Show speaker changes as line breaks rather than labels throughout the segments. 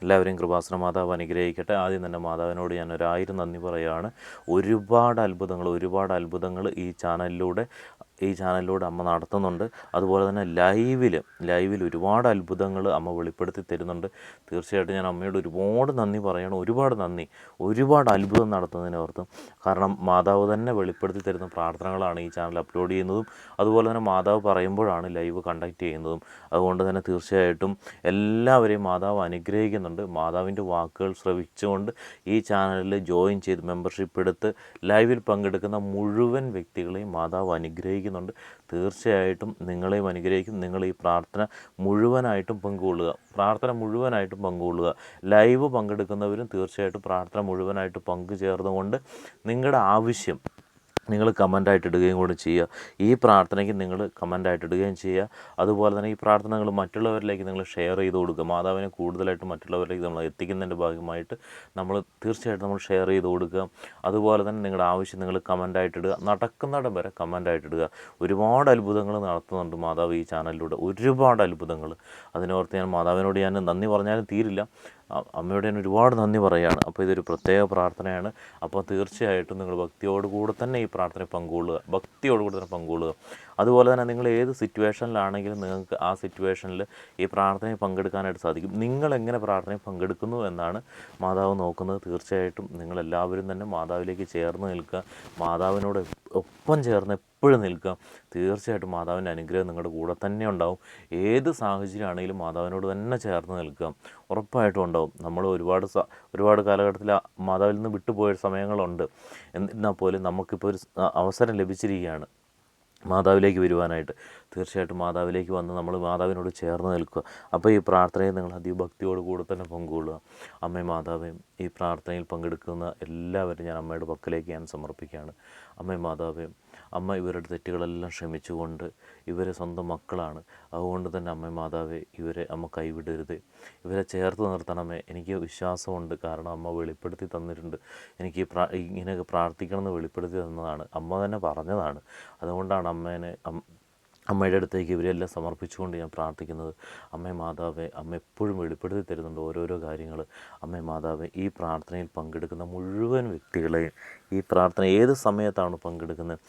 എല്ലാവരെയും കൃപാസന മാതാവ് അനുഗ്രഹിക്കട്ടെ. ആദ്യം തന്നെ മാതാവിനോട് ഞാൻ 1000 നന്ദി പറയുകയാണ്. ഒരുപാട് അത്ഭുതങ്ങൾ ഈ ചാനലിലൂടെ അമ്മ നടത്തുന്നുണ്ട്. അതുപോലെ തന്നെ ലൈവിൽ ഒരുപാട് അത്ഭുതങ്ങൾ അമ്മ വെളിപ്പെടുത്തി തരുന്നുണ്ട്. തീർച്ചയായിട്ടും ഞാൻ അമ്മയോട് ഒരുപാട് നന്ദി പറയണം. ഒരുപാട് അത്ഭുതം നടത്തുന്നതിനോർത്തും. കാരണം മാതാവ് തന്നെ വെളിപ്പെടുത്തി തരുന്ന പ്രാർത്ഥനകളാണ് ഈ ചാനൽ അപ്ലോഡ് ചെയ്യുന്നതും അതുപോലെ തന്നെ മാതാവ് പറയുമ്പോഴാണ് ലൈവ് കണ്ടക്ട് ചെയ്യുന്നതും. അതുകൊണ്ട് തന്നെ തീർച്ചയായിട്ടും എല്ലാവരെയും മാതാവ് അനുഗ്രഹിക്കുന്നുണ്ട്. മാതാവിൻ്റെ വാക്കുകൾ ശ്രവിച്ചുകൊണ്ട് ഈ ചാനലിൽ ജോയിൻ ചെയ്ത് മെമ്പർഷിപ്പ് എടുത്ത് ലൈവിൽ പങ്കെടുക്കുന്ന മുഴുവൻ വ്യക്തികളെയും മാതാവ് അനുഗ്രഹിക്കുന്നുണ്ട്. തീർച്ചയായിട്ടും നിങ്ങളെയും അനുഗ്രഹിക്കും. നിങ്ങൾ ഈ പ്രാർത്ഥന മുഴുവനായിട്ടും പങ്കുകൊള്ളുക. ലൈവ് പങ്കെടുക്കുന്നവരും തീർച്ചയായിട്ടും പ്രാർത്ഥന മുഴുവനായിട്ട് പങ്കുചേർന്നുകൊണ്ട് നിങ്ങളുടെ ആവശ്യം നിങ്ങൾ കമൻ്റായിട്ട് ഇടുകയും കൂടി ചെയ്യുക. ഈ പ്രാർത്ഥനയ്ക്ക് നിങ്ങൾ കമൻ്റായിട്ട് ഇടുകയും ചെയ്യുക. അതുപോലെ തന്നെ ഈ പ്രാർത്ഥനകൾ മറ്റുള്ളവരിലേക്ക് നിങ്ങൾ ഷെയർ ചെയ്ത് കൊടുക്കുക. മാതാവിനെ കൂടുതലായിട്ട് മറ്റുള്ളവരിലേക്ക് നമ്മൾ എത്തിക്കുന്നതിൻ്റെ ഭാഗമായിട്ട് തീർച്ചയായിട്ടും ഷെയർ ചെയ്ത് കൊടുക്കുക. അതുപോലെ തന്നെ നിങ്ങളുടെ ആവശ്യം നിങ്ങൾ കമൻ്റായിട്ട് ഇടുക. നടക്കുന്നിടം വരെ കമൻ്റായിട്ട് ഇടുക. ഒരുപാട് അത്ഭുതങ്ങൾ നടത്തുന്നുണ്ട് മാതാവ് ഈ ചാനലിലൂടെ. ഒരുപാട് അത്ഭുതങ്ങൾ. അതിനോർത്ത് മാതാവിനോട് ഞാൻ നന്ദി പറഞ്ഞാലും തീരില്ല. അമ്മയോട് ഞാൻ ഒരുപാട് നന്ദി പറയുകയാണ്. അപ്പോൾ ഇതൊരു പ്രത്യേക പ്രാർത്ഥനയാണ്. അപ്പോൾ തീർച്ചയായിട്ടും നിങ്ങൾ ഭക്തിയോടുകൂടെ തന്നെ ഈ പ്രാർത്ഥന പങ്കുകൊള്ളുക. അതുപോലെ തന്നെ നിങ്ങൾ ഏത് സിറ്റുവേഷനിലാണെങ്കിലും നിങ്ങൾക്ക് ആ സിറ്റുവേഷനിൽ ഈ പ്രാർത്ഥനയിൽ പങ്കെടുക്കാനായിട്ട് സാധിക്കും. നിങ്ങളെങ്ങനെ പ്രാർത്ഥനയിൽ പങ്കെടുക്കുന്നു എന്നാണ് മാതാവ് നോക്കുന്നത്. തീർച്ചയായിട്ടും നിങ്ങളെല്ലാവരും തന്നെ മാതാവിലേക്ക് ചേർന്ന് നിൽക്കുക. മാതാവിനോട് ഒപ്പം ചേർന്ന് എപ്പോഴും നിൽക്കുക. തീർച്ചയായിട്ടും മാതാവിൻ്റെ അനുഗ്രഹം നിങ്ങളുടെ കൂടെ തന്നെ ഉണ്ടാവും. ഏത് സാഹചര്യമാണെങ്കിലും മാതാവിനോട് തന്നെ ചേർന്ന് നിൽക്കുക. ഉറപ്പായിട്ടും ഉണ്ടാവും. നമ്മൾ ഒരുപാട് കാലഘട്ടത്തിൽ മാതാവിൽ നിന്ന് വിട്ടുപോയ സമയങ്ങളുണ്ട്. എന്നാൽ പോലും നമുക്കിപ്പോൾ ഒരു അവസരം ലഭിച്ചിരിക്കുകയാണ് മാതാവിലേക്ക് വരുവാനായിട്ട്. തീർച്ചയായിട്ടും മാതാവിലേക്ക് വന്ന് നമ്മൾ മാതാവിനോട് ചേർന്ന് നിൽക്കുക. അപ്പോൾ ഈ പ്രാർത്ഥനയിൽ നിങ്ങൾ അതിഭക്തിയോട് കൂടെ തന്നെ പങ്കുകൊള്ളുക. അമ്മേ മാതാവേ, ഈ പ്രാർത്ഥനയിൽ പങ്കെടുക്കുന്ന എല്ലാവരും ഞാൻ അമ്മയുടെ പക്കലേക്ക് ഞാൻ സമർപ്പിക്കുകയാണ്. അമ്മേ മാതാവേ, അമ്മ ഇവരുടെ തെറ്റുകളെല്ലാം ക്ഷമിച്ചുകൊണ്ട് ഇവരെ സ്വന്തം മക്കളാണ്. അതുകൊണ്ട് തന്നെ അമ്മേ മാതാവേ, ഇവരെ അമ്മ കൈവിടരുത്. ഇവരെ ചേർത്ത് നിർത്തണമേ. എനിക്ക് വിശ്വാസമുണ്ട്. കാരണം അമ്മ വെളിപ്പെടുത്തി തന്നിട്ടുണ്ട്. എനിക്ക് ഇങ്ങനെയൊക്കെ പ്രാർത്ഥിക്കണമെന്ന് വെളിപ്പെടുത്തി തന്നതാണ്. അമ്മ തന്നെ പറഞ്ഞതാണ്. അതുകൊണ്ടാണ് അമ്മയുടെ അടുത്തേക്ക് ഇവരെല്ലാം സമർപ്പിച്ചുകൊണ്ട് ഞാൻ പ്രാർത്ഥിക്കുന്നത്. അമ്മേ മാതാവേ, അമ്മ എപ്പോഴും വെളിപ്പെടുത്തി തരുന്നുണ്ട് ഓരോരോ കാര്യങ്ങൾ. അമ്മേ മാതാവേ, ഈ പ്രാർത്ഥനയിൽ പങ്കെടുക്കുന്ന മുഴുവൻ വ്യക്തികളെയും, ഈ പ്രാർത്ഥന ഏത് സമയത്താണ് പങ്കെടുക്കുന്നത്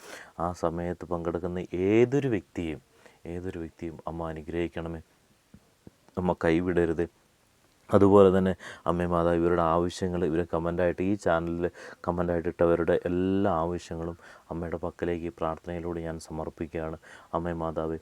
ആ സമയത്ത് പങ്കെടുക്കുന്ന ഏതൊരു വ്യക്തിയും അമ്മ അനുഗ്രഹിക്കണമേ. അമ്മ കൈവിടരുത്. അതുപോലെ തന്നെ അമ്മേ മാതാവ്, ഇവരുടെ ആവശ്യങ്ങൾ ഇവർ കമൻ്റായിട്ട് ഈ ചാനലിൽ കമൻ്റായിട്ട് ഇട്ടവരുടെ എല്ലാ ആവശ്യങ്ങളും അമ്മയുടെ പക്കലേക്ക് ഈ പ്രാർത്ഥനയിലൂടെ ഞാൻ സമർപ്പിക്കുകയാണ്. അമ്മേ മാതാവ്,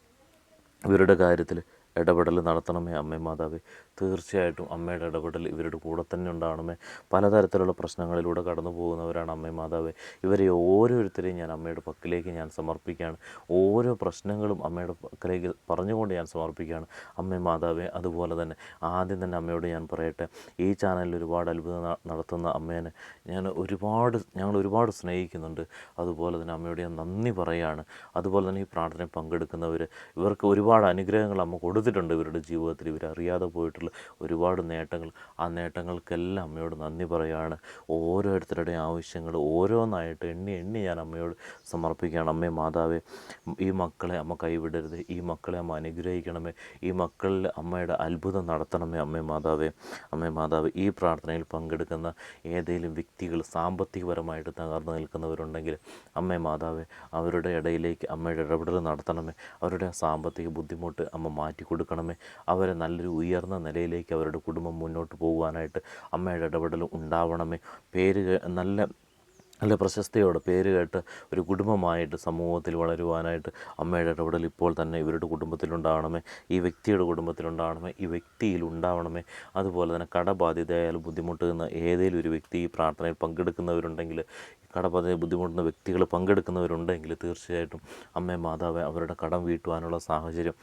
ഇവരുടെ കാര്യത്തിൽ ഇടപെടൽ നടത്തണമേ. അമ്മേ മാതാവേ, തീർച്ചയായിട്ടും അമ്മയുടെ ഇടപെടൽ ഇവരുടെ കൂടെ തന്നെ ഉണ്ടാവണമേ. പലതരത്തിലുള്ള പ്രശ്നങ്ങളിലൂടെ കടന്നു പോകുന്നവരാണ് അമ്മേ മാതാവേ. ഇവരെ ഓരോരുത്തരെയും ഞാൻ അമ്മയുടെ പക്കലേക്ക് ഞാൻ സമർപ്പിക്കുകയാണ്. ഓരോ പ്രശ്നങ്ങളും അമ്മയുടെ പക്കലേക്ക് പറഞ്ഞുകൊണ്ട് ഞാൻ സമർപ്പിക്കുകയാണ് അമ്മേ മാതാവേ. അതുപോലെ തന്നെ ആദ്യം തന്നെ അമ്മയോട് ഞാൻ പറയട്ടെ, ഈ ചാനലിൽ ഒരുപാട് അത്ഭുതം നടത്തുന്ന അമ്മേനെ ഞങ്ങൾ ഒരുപാട് സ്നേഹിക്കുന്നുണ്ട്. അതുപോലെ തന്നെ അമ്മയോട് ഞാൻ നന്ദി പറയുകയാണ്. അതുപോലെ തന്നെ ഈ പ്രാർത്ഥനയിൽ പങ്കെടുക്കുന്നവർ, ഇവർക്ക് ഒരുപാട് അനുഗ്രഹങ്ങൾ അമ്മ കൊടുത്തിട്ടുണ്ട്. ഇവരുടെ ജീവിതത്തിൽ ഇവരറിയാതെ പോയിട്ടുള്ള ഒരുപാട് നേട്ടങ്ങൾ, ആ നേട്ടങ്ങൾക്കെല്ലാം അമ്മയോട് നന്ദി പറയുകയാണ്. ഓരോരുത്തരുടെയും ആവശ്യങ്ങൾ ഓരോന്നായിട്ട് എണ്ണി ഞാൻ അമ്മയോട് സമർപ്പിക്കുകയാണ്. അമ്മേ മാതാവേ, ഈ മക്കളെ അമ്മ കൈവിടരുത്. ഈ മക്കളെ അമ്മ അനുഗ്രഹിക്കണമേ. ഈ മക്കളിൽ അമ്മയുടെ അത്ഭുതം നടത്തണമേ. അമ്മേ മാതാവേ, ഈ പ്രാർത്ഥനയിൽ പങ്കെടുക്കുന്ന ഏതെങ്കിലും വ്യക്തികൾ സാമ്പത്തികപരമായിട്ട് തകർന്നു നിൽക്കുന്നവരുണ്ടെങ്കിൽ അമ്മേ മാതാവേ, അവരുടെ ഇടയിലേക്ക് അമ്മയുടെ ഇടപെടൽ നടത്തണമേ. അവരുടെ സാമ്പത്തിക ബുദ്ധിമുട്ട് അമ്മ മാറ്റി കൊടുക്കണമേ. അവരെ നല്ലൊരു ഉയർന്ന നിലയിലേക്ക് അവരുടെ കുടുംബം മുന്നോട്ട് പോകുവാനായിട്ട് അമ്മയുടെ ഇടപെടൽ ഉണ്ടാവണമേ. നല്ല പ്രശസ്തിയോടെ പേര് കേട്ട് ഒരു കുടുംബമായിട്ട് സമൂഹത്തിൽ വളരുവാനായിട്ട് അമ്മയുടെ ഇടപെടൽ ഇപ്പോൾ തന്നെ ഇവരുടെ കുടുംബത്തിലുണ്ടാവണമേ. ഈ വ്യക്തിയുടെ കുടുംബത്തിലുണ്ടാവണമേ. ഈ വ്യക്തിയിൽ ഉണ്ടാവണമേ. അതുപോലെ തന്നെ കടബാധ്യതയാൽ ബുദ്ധിമുട്ടുന്ന ഏതെങ്കിലും ഒരു വ്യക്തി ഈ പ്രാർത്ഥനയിൽ പങ്കെടുക്കുന്നവരുണ്ടെങ്കിൽ, കടബാധ്യത ബുദ്ധിമുട്ടുന്ന വ്യക്തികൾ പങ്കെടുക്കുന്നവരുണ്ടെങ്കിൽ തീർച്ചയായിട്ടും അമ്മേ മാതാവേ, അവരുടെ കടം വീട്ടുവാനുള്ള സാഹചര്യം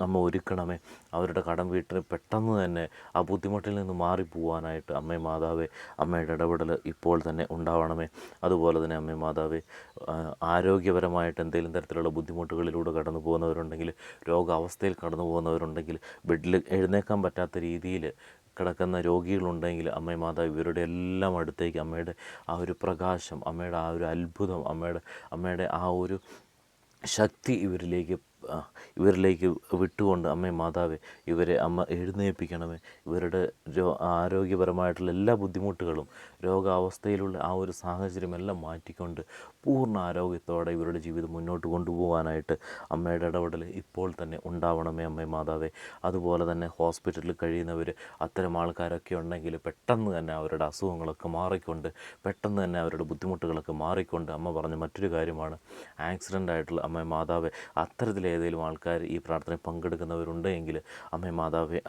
അമ്മ ഒരുക്കണമേ. അവരുടെ കടം വീട്ടിന് പെട്ടെന്ന് തന്നെ ആ ബുദ്ധിമുട്ടിൽ നിന്ന് മാറിപ്പോവാനായിട്ട് അമ്മേ മാതാവേ, അമ്മയുടെ ഇടപെടൽ ഇപ്പോൾ തന്നെ ഉണ്ടാവണമേ. അതുപോലെ തന്നെ അമ്മേ മാതാവേ, ആരോഗ്യപരമായിട്ട് എന്തെങ്കിലും തരത്തിലുള്ള ബുദ്ധിമുട്ടുകളിലൂടെ കടന്നു പോകുന്നവരുണ്ടെങ്കിൽ, രോഗാവസ്ഥയിൽ കടന്നു പോകുന്നവരുണ്ടെങ്കിൽ, ബെഡിൽ എഴുന്നേൽക്കാൻ പറ്റാത്ത രീതിയിൽ കിടക്കുന്ന രോഗികളുണ്ടെങ്കിൽ അമ്മേ മാതാവ്, ഇവരുടെ എല്ലാം അടുത്തേക്ക് അമ്മയുടെ ആ ഒരു പ്രകാശം, അമ്മയുടെ ആ ഒരു അത്ഭുതം, അമ്മയുടെ ആ ഒരു ശക്തി ഇവരിലേക്ക് ഇവരിലേക്ക് വിട്ടുകൊണ്ട് അമ്മേ മാതാവേ ഇവരെ അമ്മ എഴുന്നേൽപ്പിക്കണമേ. ഇവരുടെ ആരോഗ്യപരമായിട്ടുള്ള എല്ലാ ബുദ്ധിമുട്ടുകളും രോഗാവസ്ഥയിലുള്ള ആ ഒരു സാഹചര്യമെല്ലാം മാറ്റിക്കൊണ്ട് പൂർണ്ണ ആരോഗ്യത്തോടെ ഇവരുടെ ജീവിതം മുന്നോട്ട് കൊണ്ടുപോകാനായിട്ട് അമ്മയുടെ ഇടപെടൽ ഇപ്പോൾ തന്നെ ഉണ്ടാവണമേ അമ്മേ മാതാവേ. അതുപോലെ തന്നെ ഹോസ്പിറ്റലിൽ കഴിയുന്നവർ അത്തരം ആൾക്കാരൊക്കെ ഉണ്ടെങ്കിൽ പെട്ടെന്ന് തന്നെ അവരുടെ അസുഖങ്ങളൊക്കെ മാറിക്കൊണ്ട് പെട്ടെന്ന് തന്നെ അവരുടെ ബുദ്ധിമുട്ടുകളൊക്കെ മാറിക്കൊണ്ട് അമ്മ പറഞ്ഞ മറ്റൊരു കാര്യമാണ് ആക്സിഡൻ്റ് ആയിട്ടുള്ള അമ്മ മാതാവേ അത്തരത്തിലേതെങ്കിലും ആൾക്കാർ ഈ പ്രാർത്ഥനയിൽ പങ്കെടുക്കുന്നവരുണ്ടെങ്കിൽ അമ്മ മാതാവേ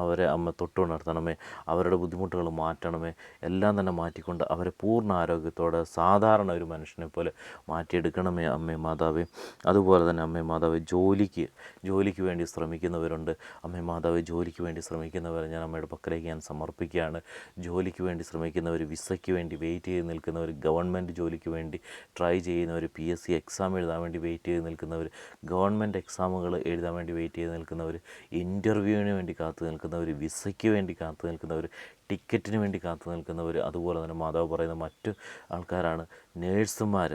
അവരെ അമ്മ തൊട്ടുണർത്തണമേ. അവരുടെ ബുദ്ധിമുട്ടുകൾ മാറ്റണമേ. എല്ലാം തന്നെ മാറ്റിക്കൊണ്ട് അവരെ പൂർണ്ണ ആരോഗ്യത്തോടെ സാധാരണ ഒരു മനുഷ്യനെ പോലെ മാറ്റിയെടുക്കണമേ അമ്മേ മാതാവേ. അതുപോലെ തന്നെ അമ്മേ മാതാവേ ജോലിക്ക് വേണ്ടി ശ്രമിക്കുന്നവരുണ്ട്. അമ്മേ മാതാവേ ജോലിക്ക് വേണ്ടി ശ്രമിക്കുന്നവരെ ഞാൻ അമ്മയുടെ പക്കലേക്ക് ഞാൻ സമർപ്പിക്കുകയാണ്. ജോലിക്ക് വേണ്ടി ശ്രമിക്കുന്നവർ, വിസയ്ക്ക് വേണ്ടി വെയിറ്റ് ചെയ്ത് നിൽക്കുന്നവർ, ഗവൺമെൻറ് ജോലിക്ക് വേണ്ടി ട്രൈ ചെയ്യുന്നവർ, PSC എക്സാം എഴുതാൻ വേണ്ടി വെയിറ്റ് ചെയ്ത് നിൽക്കുന്നവർ, ഗവൺമെൻറ് എക്സാമുകൾ എഴുതാൻ വേണ്ടി വെയിറ്റ് ചെയ്ത് നിൽക്കുന്നവർ, ഇൻ്റർവ്യൂവിന് വേണ്ടി കാത്തു നിൽക്കുന്നവർ, വിസയ്ക്ക് വേണ്ടി കാത്തു നിൽക്കുന്നവർ, ടിക്കറ്റിന് വേണ്ടി കാത്തു നിൽക്കുന്നവർ, അതുപോലെ തന്നെ മാതാവ് പറയുന്ന മറ്റു ആൾക്കാരാണ് നേഴ്സുമാർ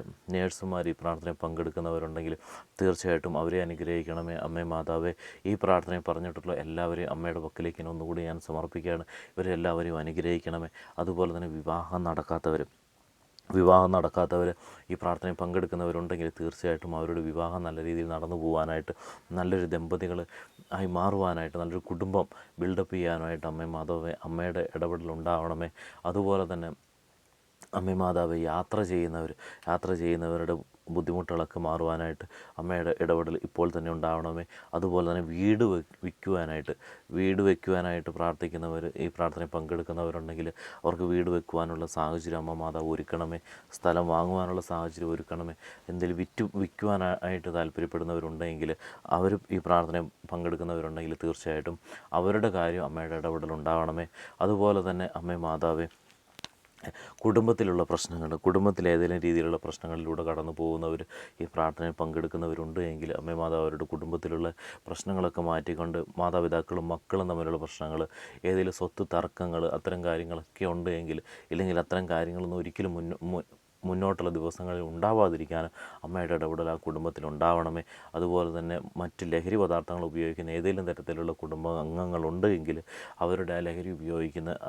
ഈ പ്രാർത്ഥനയിൽ പങ്കെടുക്കുന്നവരുണ്ടെങ്കിൽ തീർച്ചയായിട്ടും അവരെ അനുഗ്രഹിക്കണമേ അമ്മേ മാതാവേ. ഈ പ്രാർത്ഥനയിൽ പറഞ്ഞിട്ടുള്ള എല്ലാവരെയും അമ്മയുടെ പക്കലേക്ക് ഒന്നുകൂടി ഞാൻ സമർപ്പിക്കുകയാണ്. ഇവരെല്ലാവരെയും അനുഗ്രഹിക്കണമേ. അതുപോലെ തന്നെ വിവാഹം നടക്കാത്തവർ ഈ പ്രാർത്ഥനയിൽ പങ്കെടുക്കുന്നവരുണ്ടെങ്കിൽ തീർച്ചയായിട്ടും അവരുടെ വിവാഹം നല്ല രീതിയിൽ നടന്നു പോകാനായിട്ട്, നല്ലൊരു ദമ്പതികൾ ആയി മാറുവാനായിട്ട്, നല്ലൊരു കുടുംബം ബിൽഡപ്പ് ചെയ്യാനായിട്ട് അമ്മേ മാതാവേ അമ്മയുടെ ഇടപെടൽ ഉണ്ടാവണമേ. അതുപോലെ തന്നെ അമ്മേ മാതാവേ യാത്ര ചെയ്യുന്നവരുടെ ബുദ്ധിമുട്ടുകളൊക്കെ മാറുവാനായിട്ട് അമ്മയുടെ ഇടപെടൽ ഇപ്പോൾ തന്നെ ഉണ്ടാവണമേ. അതുപോലെ തന്നെ വീട് വയ്ക്കുവാനായിട്ട് പ്രാർത്ഥിക്കുന്നവർ, ഈ പ്രാർത്ഥനയിൽ പങ്കെടുക്കുന്നവരുണ്ടെങ്കിൽ അവർക്ക് വീട് വെക്കുവാനുള്ള സാഹചര്യം അമ്മ മാതാവ് ഒരുക്കണമേ. സ്ഥലം വാങ്ങുവാനുള്ള സാഹചര്യം ഒരുക്കണമേ. എന്തെങ്കിലും വിൽക്കുവാനായിട്ട് താല്പര്യപ്പെടുന്നവരുണ്ടെങ്കിൽ അവർ ഈ പ്രാർത്ഥനയിൽ പങ്കെടുക്കുന്നവരുണ്ടെങ്കിൽ തീർച്ചയായിട്ടും അവരുടെ കാര്യം അമ്മയുടെ ഇടപെടൽ ഉണ്ടാവണമേ. അതുപോലെ തന്നെ അമ്മേ മാതാവേ കുടുംബത്തിൽ ഏതെങ്കിലും രീതിയിലുള്ള പ്രശ്നങ്ങളിലൂടെ കടന്നു പോകുന്നവർ ഈ പ്രാർത്ഥനയിൽ പങ്കെടുക്കുന്നവരുണ്ട് എങ്കിൽ അമ്മേ മാതാവ് അവരുടെ കുടുംബത്തിലുള്ള പ്രശ്നങ്ങളൊക്കെ മാറ്റിക്കൊണ്ട്, മാതാപിതാക്കളും മക്കളും തമ്മിലുള്ള പ്രശ്നങ്ങൾ, ഏതെങ്കിലും സ്വത്ത് തർക്കങ്ങൾ, അത്തരം കാര്യങ്ങളൊക്കെ ഉണ്ട് എങ്കിൽ, ഇല്ലെങ്കിൽ അത്തരം കാര്യങ്ങളൊന്നും ഒരിക്കലും മുന്നോട്ടുള്ള ദിവസങ്ങളിൽ ഉണ്ടാവാതിരിക്കാനും അമ്മയുടെ ഇടപെടൽ ആ കുടുംബത്തിൽ ഉണ്ടാവണമേ. അതുപോലെ തന്നെ മറ്റ് ലഹരി പദാർത്ഥങ്ങൾ ഉപയോഗിക്കുന്ന ഏതെങ്കിലും തരത്തിലുള്ള കുടുംബ അംഗങ്ങളുണ്ട് എങ്കിൽ അവരുടെ ആ ലഹരി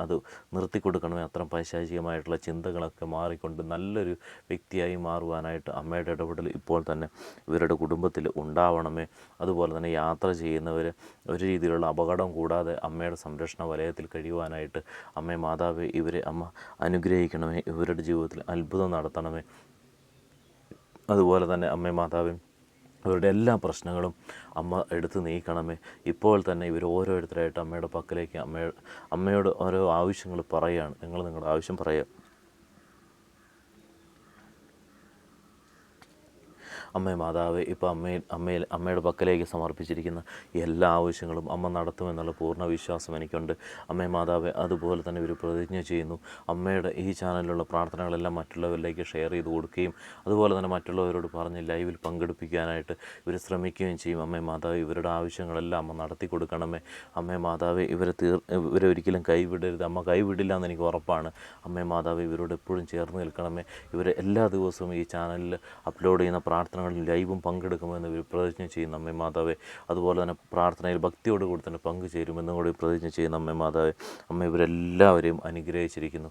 അത് നിർത്തിക്കൊടുക്കണമേ. അത്തരം പൈശാചികമായിട്ടുള്ള ചിന്തകളൊക്കെ മാറിക്കൊണ്ട് നല്ലൊരു വ്യക്തിയായി മാറുവാനായിട്ട് അമ്മയുടെ ഇടപെടൽ ഇപ്പോൾ തന്നെ ഇവരുടെ കുടുംബത്തിൽ ഉണ്ടാവണമേ. അതുപോലെ തന്നെ യാത്ര ചെയ്യുന്നവർ ഒരു രീതിയിലുള്ള അപകടം കൂടാതെ അമ്മയുടെ സംരക്ഷണ വലയത്തിൽ കഴിയുവാനായിട്ട് അമ്മേ മാതാവേ ഇവരെ അമ്മ അനുഗ്രഹിക്കണമേ. ഇവരുടെ ജീവിതത്തിൽ അത്ഭുതം നടത്തണമേ. അതുപോലെ തന്നെ അമ്മേ മാതാവേ അവരുടെ എല്ലാ പ്രശ്നങ്ങളും അമ്മ എടുത്ത് നീക്കണമേ. ഇപ്പോൾ തന്നെ ഇവർ ഓരോരുത്തരായിട്ട് അമ്മയുടെ പക്കലേക്ക് അമ്മയോട് ഓരോ ആവശ്യങ്ങൾ പറയുകയാണ്. നിങ്ങളുടെ ആവശ്യം പറയുക. അമ്മേ മാതാവേ ഇപ്പോൾ അമ്മയുടെ പക്കലേക്ക് സമർപ്പിച്ചിരിക്കുന്ന എല്ലാ ആവശ്യങ്ങളും അമ്മ നടത്തുമെന്നുള്ള പൂർണ്ണ വിശ്വാസം എനിക്കുണ്ട്. അമ്മേ മാതാവേ അതുപോലെ തന്നെ ഇവർ പ്രതിജ്ഞ ചെയ്യുന്നു, അമ്മയുടെ ഈ ചാനലിലുള്ള പ്രാർത്ഥനകളെല്ലാം മറ്റുള്ളവരിലേക്ക് ഷെയർ ചെയ്ത് കൊടുക്കുകയും അതുപോലെ തന്നെ മറ്റുള്ളവരോട് പറഞ്ഞ് ലൈവിൽ പങ്കെടുപ്പിക്കാനായിട്ട് ഇവർ ശ്രമിക്കുകയും ചെയ്യും. അമ്മേ മാതാവേ ഇവരുടെ ആവശ്യങ്ങളെല്ലാം അമ്മ നടത്തി കൊടുക്കണമേ. അമ്മേ മാതാവേ ഇവരെ ഒരിക്കലും കൈവിടരുത്. അമ്മ കൈവിടില്ല എന്ന് എനിക്ക് ഉറപ്പാണ്. അമ്മേ മാതാവേ ഇവരോട് എപ്പോഴും ചേർന്ന് നിൽക്കണമേ. ഇവർ എല്ലാ ദിവസവും ഈ ചാനലിൽ അപ്ലോഡ് ചെയ്യുന്ന പ്രാർത്ഥനകളിൽ ലൈവും പങ്കെടുക്കുമെന്ന് ഇവർ പ്രതിജ്ഞ ചെയ്യുന്ന അമ്മേ മാതാവേ. അതുപോലെ തന്നെ പ്രാർത്ഥനയിൽ ഭക്തിയോടുകൂടി തന്നെ പങ്കുചേരുമെന്നും കൂടി പ്രതിജ്ഞ ചെയ്യുന്ന അമ്മേ മാതാവേ. അമ്മ ഇവരെല്ലാവരെയും അനുഗ്രഹിച്ചിരിക്കുന്നു.